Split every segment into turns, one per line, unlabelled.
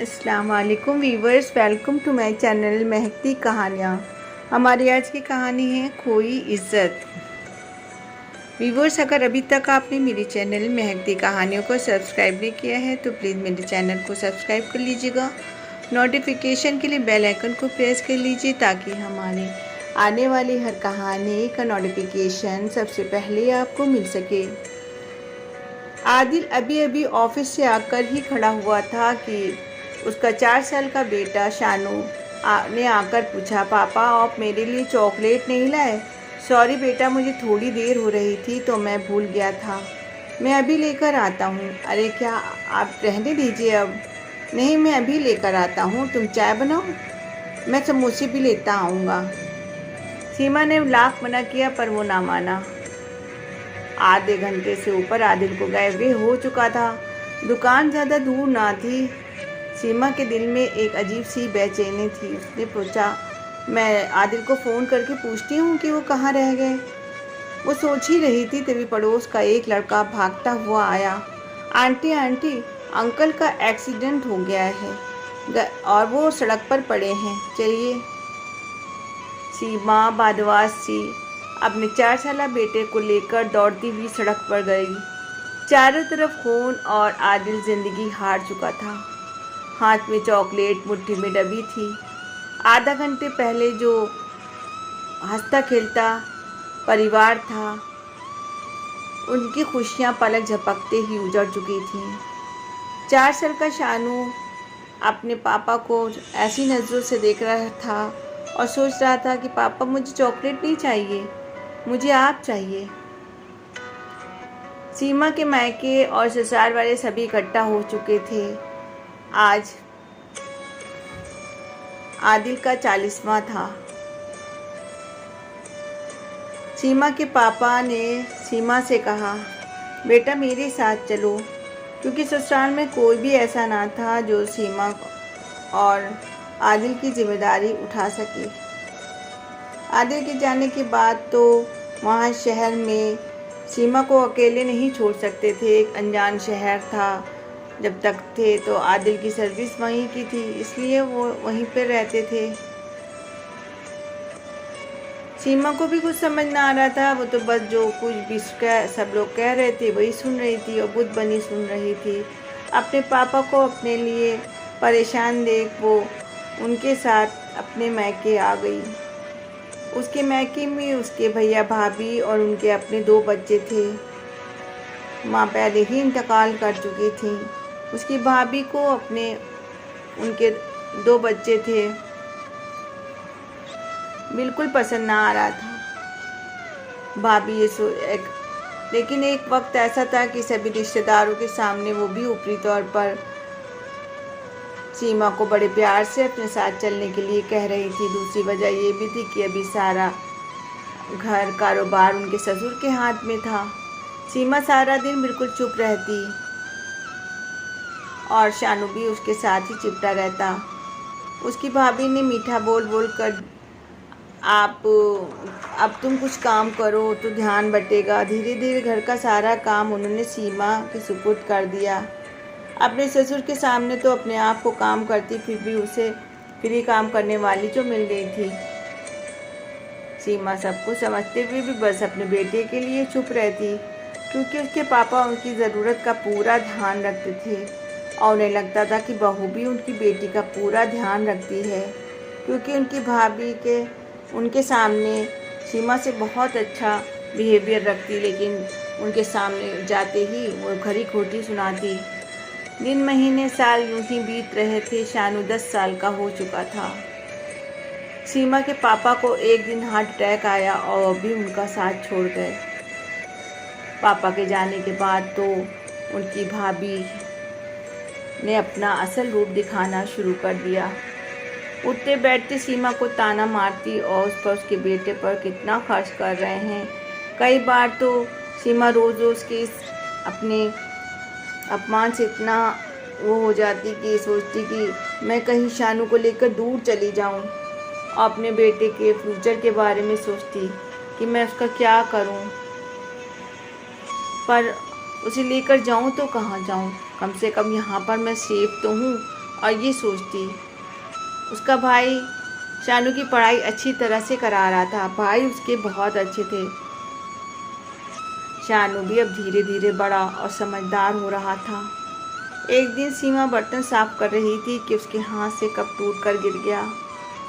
अस्सलाम वालेकुम viewers, welcome to my channel Mehakti Kahaniyan. हमारी आज की कहानी है खोई इज़्ज़त। वीवर्स, अगर अभी तक आपने मेरे चैनल महकती कहानियों को सब्सक्राइब नहीं किया है तो प्लीज़ मेरे चैनल को सब्सक्राइब कर लीजिएगा। नोटिफिकेशन के लिए बेल आइकन को प्रेस कर लीजिए ताकि हमारी आने वाली हर कहानी का नोटिफिकेशन सबसे पहले आपको मिल सके। आदिल अभी अभी ऑफिस से आकर ही खड़ा हुआ था कि उसका 4 साल का बेटा शानू ने आकर पूछा, पापा आप मेरे लिए चॉकलेट नहीं लाए? सॉरी बेटा, मुझे थोड़ी देर हो रही थी तो मैं भूल गया था, मैं अभी लेकर आता हूँ। अरे क्या, आप रहने दीजिए अब। नहीं, मैं अभी लेकर आता हूँ, तुम चाय बनाओ, मैं समोसे भी लेता आऊँगा। सीमा ने लाख मना किया पर वो ना माना। आधे घंटे से ऊपर आदिल को गए हुए हो चुका था। दुकान ज़्यादा दूर ना थी। सीमा के दिल में एक अजीब सी बेचैनी थी। उसने पूछा, मैं आदिल को फ़ोन करके पूछती हूँ कि वो कहाँ रह गए। वो सोच ही रही थी तभी पड़ोस का एक लड़का भागता हुआ आया। आंटी आंटी, अंकल का एक्सीडेंट हो गया है और वो सड़क पर पड़े हैं, चलिए। सीमा बादवास सी अपने 4 साला बेटे को लेकर दौड़ती हुई सड़क पर गई। चारों तरफ खून और आदिल जिंदगी हार चुका था। हाथ में चॉकलेट मुट्ठी में दबी थी। आधा घंटे पहले जो हंसता खेलता परिवार था, उनकी खुशियां पलक झपकते ही उजड़ चुकी थीं। 4 साल का शानू अपने पापा को ऐसी नज़रों से देख रहा था और सोच रहा था कि पापा मुझे चॉकलेट नहीं चाहिए, मुझे आप चाहिए। सीमा के मायके और ससुराल वाले सभी इकट्ठा हो चुके थे। आज आदिल का 40वां था। सीमा के पापा ने सीमा से कहा, बेटा मेरे साथ चलो, क्योंकि ससुराल में कोई भी ऐसा ना था जो सीमा और आदिल की जिम्मेदारी उठा सके। आदिल के जाने के बाद तो वहाँ शहर में सीमा को अकेले नहीं छोड़ सकते थे। एक अनजान शहर था। जब तक थे तो आदिल की सर्विस वहीं की थी, इसलिए वो वहीं पर रहते थे। सीमा को भी कुछ समझ ना आ रहा था। वो तो बस जो कुछ भी सब लोग कह रहे थे वही सुन रही थी और बुद्ध बनी सुन रही थी। अपने पापा को अपने लिए परेशान देख वो उनके साथ अपने मैके आ गई। उसके मैके में उसके भैया भाभी और उनके अपने 2 बच्चे थे। माँ पहले ही इंतकाल कर चुकी थी। उसकी भाभी को उनके 2 बच्चे थे, बिल्कुल पसंद ना आ रहा था। भाभी लेकिन एक वक्त ऐसा था कि सभी रिश्तेदारों के सामने वो भी ऊपरी तौर पर सीमा को बड़े प्यार से अपने साथ चलने के लिए कह रही थी। दूसरी वजह ये भी थी कि अभी सारा घर कारोबार उनके ससुर के हाथ में था। सीमा सारा दिन बिल्कुल चुप रहती और शानू भी उसके साथ ही चिपटा रहता। उसकी भाभी ने मीठा बोल बोल कर, अब तुम कुछ काम करो तो ध्यान बटेगा। धीरे धीरे घर का सारा काम उन्होंने सीमा के सुपुर्द कर दिया। अपने ससुर के सामने तो अपने आप को काम करती, फिर भी उसे फ्री काम करने वाली जो मिल गई थी। सीमा सबको समझते हुए भी बस अपने बेटे के लिए चुप रहती, क्योंकि उसके पापा उनकी ज़रूरत का पूरा ध्यान रखते थे और उन्हें लगता था कि बहू भी उनकी बेटी का पूरा ध्यान रखती है, क्योंकि उनकी भाभी के उनके सामने सीमा से बहुत अच्छा बिहेवियर रखती, लेकिन उनके सामने जाते ही वो खरी खोटी सुनाती। दिन महीने साल यूं ही बीत रहे थे। शानू 10 साल का हो चुका था। सीमा के पापा को एक दिन हार्ट अटैक आया और अभी उनका साथ छोड़ गए। पापा के जाने के बाद तो उनकी भाभी ने अपना असल रूप दिखाना शुरू कर दिया। उठते बैठते सीमा को ताना मारती और उस पर उसके बेटे पर कितना खर्च कर रहे हैं। कई बार तो सीमा रोज़ रोज़ के अपने अपमान से इतना वो हो जाती कि सोचती कि मैं कहीं शानू को लेकर दूर चली जाऊं, और अपने बेटे के फ्यूचर के बारे में सोचती कि मैं उसका क्या करूं। पर उसे लेकर जाऊं तो कहाँ जाऊं, कम से कम यहाँ पर मैं सेफ तो हूँ। और ये सोचती। उसका भाई शानू की पढ़ाई अच्छी तरह से करा रहा था। भाई उसके बहुत अच्छे थे। शानू भी अब धीरे धीरे बड़ा और समझदार हो रहा था। एक दिन सीमा बर्तन साफ कर रही थी कि उसके हाथ से कप टूट कर गिर गया।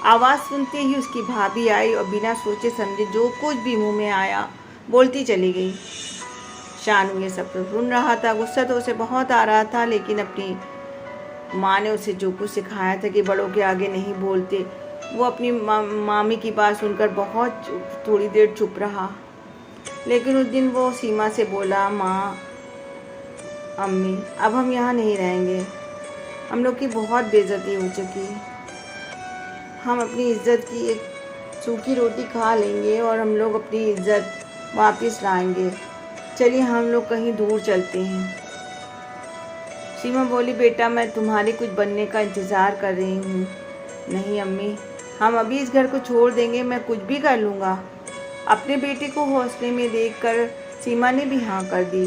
आवाज़ सुनते ही उसकी भाभी आई और बिना सोचे समझे जो कुछ भी मुंह में आया बोलती चली गई। शानू ये सब तो सुन रहा था। गुस्सा तो उसे बहुत आ रहा था, लेकिन अपनी माँ ने उसे जो कुछ सिखाया था कि बड़ों के आगे नहीं बोलते, वो अपनी मामी की बात सुनकर बहुत थोड़ी देर चुप रहा। लेकिन उस दिन वो सीमा से बोला, माँ, अम्मी, अब हम यहाँ नहीं रहेंगे। हम लोग की बहुत बेइज्जती हो चुकी। हम अपनी इज्जत की एक सूखी रोटी खा लेंगे और हम लोग अपनी इज्जत वापस लाएंगे। चलिए हम लोग कहीं दूर चलते हैं। सीमा बोली, बेटा मैं तुम्हारे कुछ बनने का इंतज़ार कर रही हूँ। नहीं अम्मी, हम अभी इस घर को छोड़ देंगे, मैं कुछ भी कर लूँगा। अपने बेटे को हौसले में देखकर सीमा ने भी हाँ कर दी।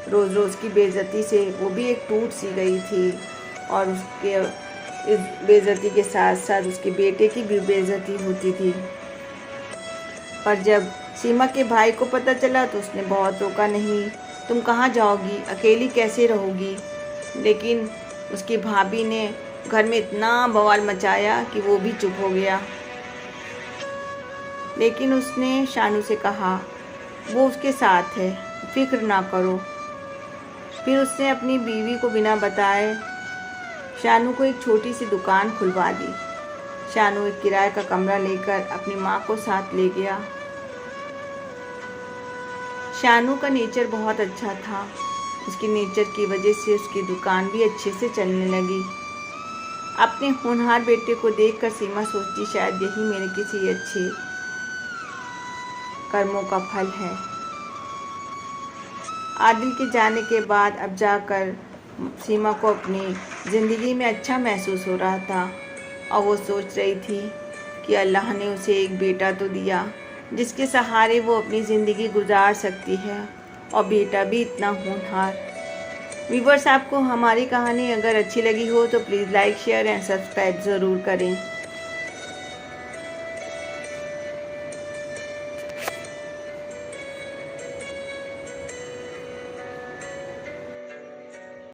रोज़ रोज़ की बेइज्जती से वो भी एक टूट सी गई थी और उसके इस बेइज्जती के साथ साथ उसके बेटे की भी बेइज्जती होती थी। पर जब सीमा के भाई को पता चला तो उसने बहुत रोका, नहीं तुम कहाँ जाओगी, अकेली कैसे रहोगी। लेकिन उसकी भाभी ने घर में इतना बवाल मचाया कि वो भी चुप हो गया। लेकिन उसने शानू से कहा वो उसके साथ है, फिक्र ना करो। फिर उसने अपनी बीवी को बिना बताए शानू को एक छोटी सी दुकान खुलवा दी। शानू एक किराए का कमरा लेकर अपनी माँ को साथ ले गया। शानू का नेचर बहुत अच्छा था। उसके नेचर की वजह से उसकी दुकान भी अच्छे से चलने लगी। अपने होनहार बेटे को देखकर सीमा सोचती, शायद यही मेरे किसी अच्छे कर्मों का फल है। आदिल के जाने के बाद अब जाकर सीमा को अपनी ज़िंदगी में अच्छा महसूस हो रहा था और वो सोच रही थी कि अल्लाह ने उसे एक बेटा तो दिया जिसके सहारे वो अपनी ज़िंदगी गुजार सकती है, और बेटा भी इतना होनहार। व्यूअर्स, आपको हमारी कहानी अगर अच्छी लगी हो तो please like, share and subscribe ज़रूर करें।